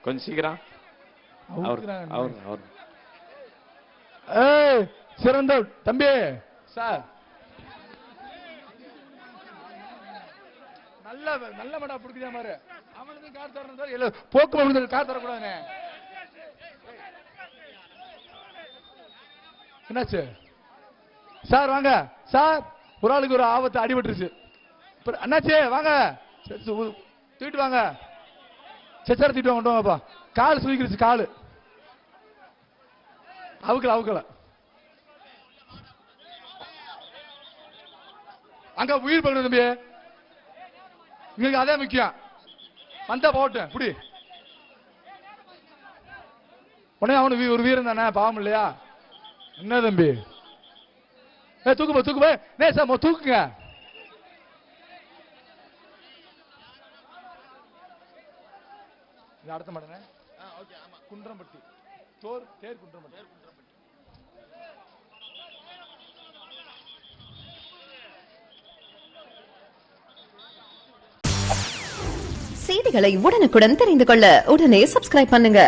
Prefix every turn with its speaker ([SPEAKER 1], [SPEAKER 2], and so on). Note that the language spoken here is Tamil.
[SPEAKER 1] கொஞ்சம் சீக்கிரம்.
[SPEAKER 2] சிறந்த தம்பி சார், நல்ல நல்ல மடா பிடிக்குதா மாதிரி அவனுக்கு கார் தரணும். போக்குவரத்து கார் தரக்கூடாது. என்னாச்சு சார்? வாங்க சார், ஒரு ஆளுக்கு ஒரு ஆபத்து அடிபட்டுருச்சு. அண்ணாச்சே வாங்க, தூக்கிட்டு வாங்க. செச்சார தூக்கிட்டு வாங்க. வாங்கப்பா, கால் சுவிக்கிருச்சு. காலு அவுக்கல. அங்க உயிர் பண்ணு தம்பி, உங்களுக்கு அதே முக்கியம். வந்தா போட்டேன் புடி. உடனே அவனு ஒரு வீரன் தானே, பாவம் இல்லையா? என்ன தம்பி, தூக்கு சார், தூக்குங்க. அடுத்த மாட்டேனே, குன்றம்பட்டி தேர் குன்றம்பட்டி.
[SPEAKER 3] செய்திகளை உடனுக்குடன் தெரிந்து கொள்ள உடனே சப்ஸ்கிரைப் பண்ணுங்க.